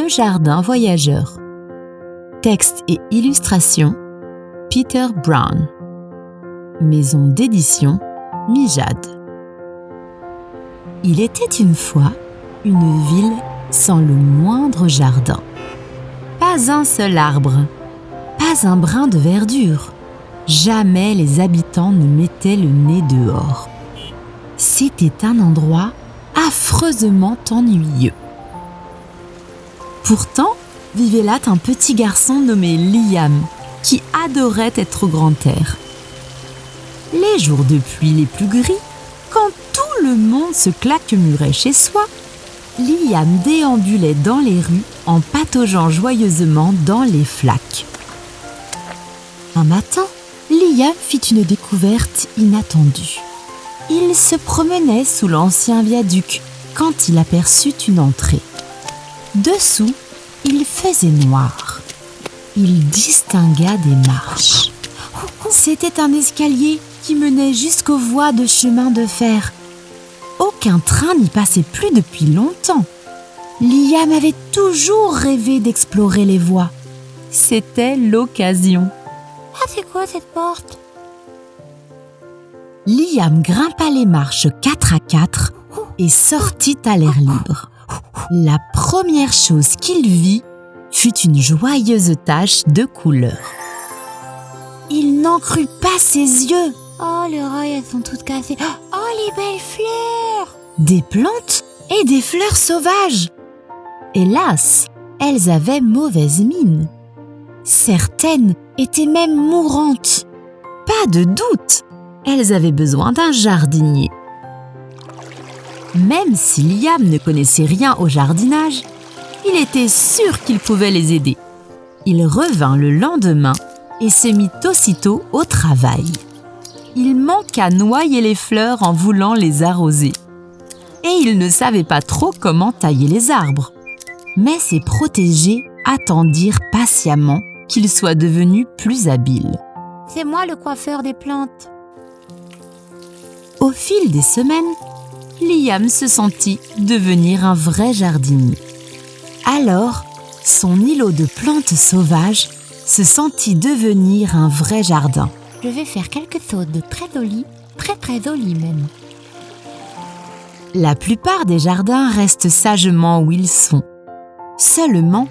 Le jardin voyageur. Texte et illustration, Peter Brown. Maison d'édition, Mijade. Il était une fois une ville sans le moindre jardin. Pas un seul arbre, pas un brin de verdure. Jamais les habitants ne mettaient le nez dehors. C'était un endroit affreusement ennuyeux. Pourtant, vivait là un petit garçon nommé Liam, qui adorait être au grand air. Les jours de pluie les plus gris, quand tout le monde se claquemurait chez soi, Liam déambulait dans les rues en pataugeant joyeusement dans les flaques. Un matin, Liam fit une découverte inattendue. Il se promenait sous l'ancien viaduc quand il aperçut une entrée. Dessous, il faisait noir. Il distingua des marches. C'était un escalier qui menait jusqu'aux voies de chemin de fer. Aucun train n'y passait plus depuis longtemps. Liam avait toujours rêvé d'explorer les voies. C'était l'occasion. Ah, c'est quoi cette porte? Liam grimpa les marches 4 à 4 et sortit à l'air libre. La première chose qu'il vit fut une joyeuse tache de couleur. Il n'en crut pas ses yeux. Oh, les rails, elles sont toutes cassées. Oh, les belles fleurs! Des plantes et des fleurs sauvages. Hélas, elles avaient mauvaise mine. Certaines étaient même mourantes. Pas de doute, elles avaient besoin d'un jardinier. Même si Liam ne connaissait rien au jardinage, il était sûr qu'il pouvait les aider. Il revint le lendemain et se mit aussitôt au travail. Il manqua noyer les fleurs en voulant les arroser. Et il ne savait pas trop comment tailler les arbres. Mais ses protégés attendirent patiemment qu'il soit devenu plus habile. C'est moi le coiffeur des plantes. Au fil des semaines, Liam se sentit devenir un vrai jardinier. Alors, son îlot de plantes sauvages se sentit devenir un vrai jardin. Je vais faire quelque chose de très joli, très joli même. La plupart des jardins restent sagement où ils sont. Seulement,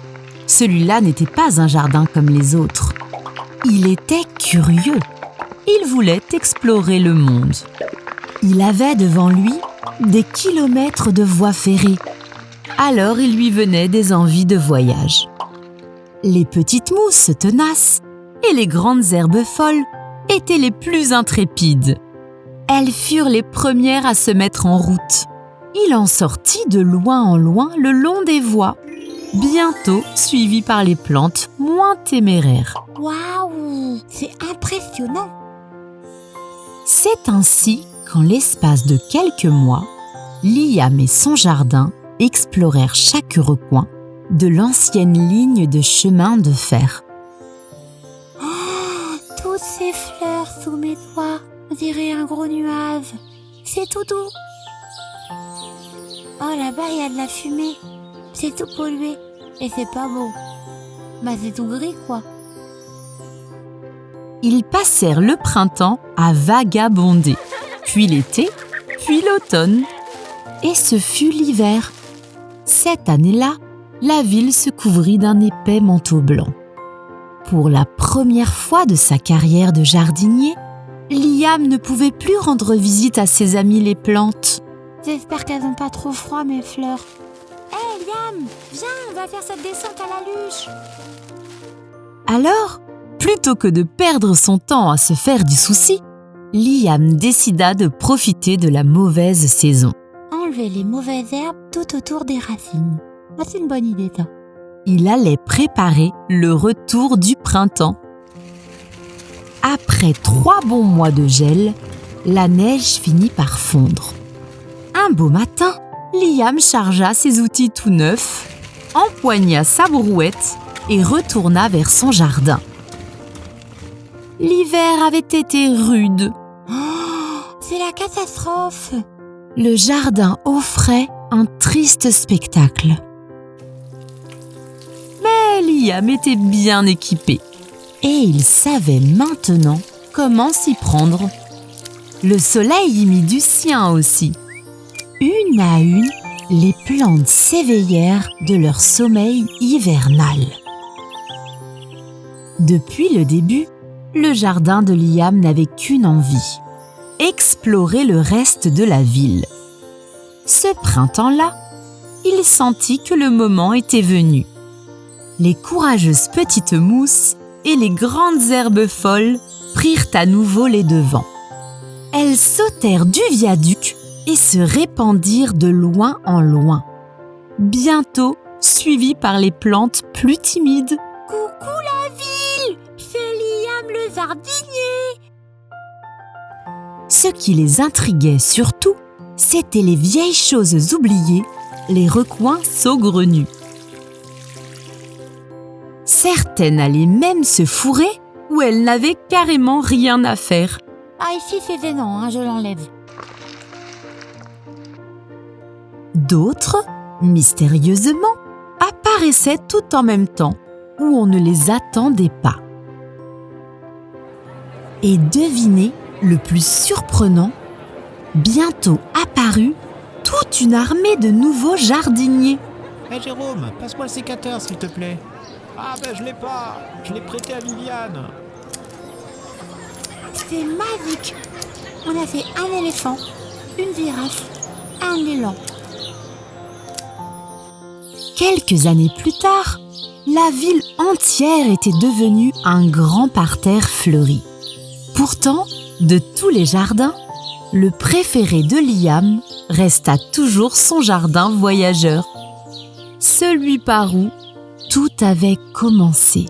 celui-là n'était pas un jardin comme les autres. Il était curieux. Il voulait explorer le monde. Il avait devant lui des kilomètres de voies ferrées. Alors il lui venait des envies de voyage. Les petites mousses tenaces et les grandes herbes folles étaient les plus intrépides. Elles furent les premières à se mettre en route. Il en sortit de loin en loin le long des voies, bientôt suivi par les plantes moins téméraires. Waouh, c'est impressionnant! C'est ainsi qu'en l'espace de quelques mois, Liam et son jardin explorèrent chaque recoin de l'ancienne ligne de chemin de fer. Oh, toutes ces fleurs sous mes doigts, on dirait un gros nuage. C'est tout doux. Oh, là-bas, il y a de la fumée. C'est tout pollué et c'est pas beau. Bah, c'est tout gris, quoi. Ils passèrent le printemps à vagabonder, puis l'été, puis l'automne. Et ce fut l'hiver. Cette année-là, la ville se couvrit d'un épais manteau blanc. Pour la première fois de sa carrière de jardinier, Liam ne pouvait plus rendre visite à ses amis les plantes. J'espère qu'elles n'ont pas trop froid, mes fleurs. Hé, Liam, viens, on va faire cette descente à la luge. Alors, plutôt que de perdre son temps à se faire du souci, Liam décida de profiter de la mauvaise saison. Enlever les mauvaises herbes tout autour des racines. Ah, c'est une bonne idée, ça. Il allait préparer le retour du printemps. Après 3 bons mois de gel, la neige finit par fondre. Un beau matin, Liam chargea ses outils tout neufs, empoigna sa brouette et retourna vers son jardin. L'hiver avait été rude. Oh, c'est la catastrophe. Le jardin offrait un triste spectacle. Liam était bien équipé. Et il savait maintenant comment s'y prendre. Le soleil y mit du sien aussi. Une à une, les plantes s'éveillèrent de leur sommeil hivernal. Depuis le début, le jardin de Liam n'avait qu'une envie: explorer le reste de la ville. Ce printemps-là, il sentit que le moment était venu. Les courageuses petites mousses et les grandes herbes folles prirent à nouveau les devants. Elles sautèrent du viaduc et se répandirent de loin en loin, bientôt suivies par les plantes plus timides. « Coucou la ville! C'est Liam le jardinier !» Ce qui les intriguait surtout, c'étaient les vieilles choses oubliées, les recoins saugrenus. Certaines allaient même se fourrer où elles n'avaient carrément rien à faire. Ah, ici c'est gênant, hein, je l'enlève. D'autres, mystérieusement, apparaissaient tout en même temps, où on ne les attendait pas. Et devinez le plus surprenant, bientôt apparut toute une armée de nouveaux jardiniers. Hé Jérôme, passe-moi le sécateur s'il te plaît. Ah ben je l'ai pas, je l'ai prêté à Viviane. C'est magique! On a fait un éléphant, une girafe, un élan. Quelques années plus tard, la ville entière était devenue un grand parterre fleuri. Pourtant, de tous les jardins, le préféré de Liam resta toujours son jardin voyageur. Celui par où tout avait commencé.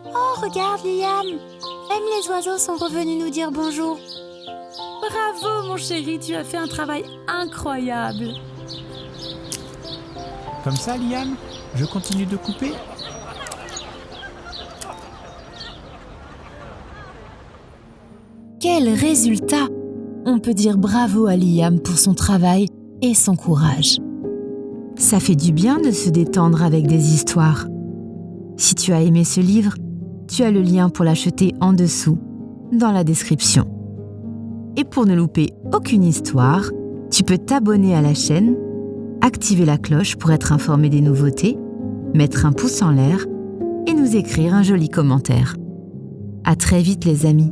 Oh, regarde Liam! Même les oiseaux sont revenus nous dire bonjour. Bravo mon chéri, tu as fait un travail incroyable. Comme ça Liam, je continue de couper. Quel résultat! On peut dire bravo à Liam pour son travail et son courage. Ça fait du bien de se détendre avec des histoires. Si tu as aimé ce livre, tu as le lien pour l'acheter en dessous, dans la description. Et pour ne louper aucune histoire, tu peux t'abonner à la chaîne, activer la cloche pour être informé des nouveautés, mettre un pouce en l'air et nous écrire un joli commentaire. À très vite les amis.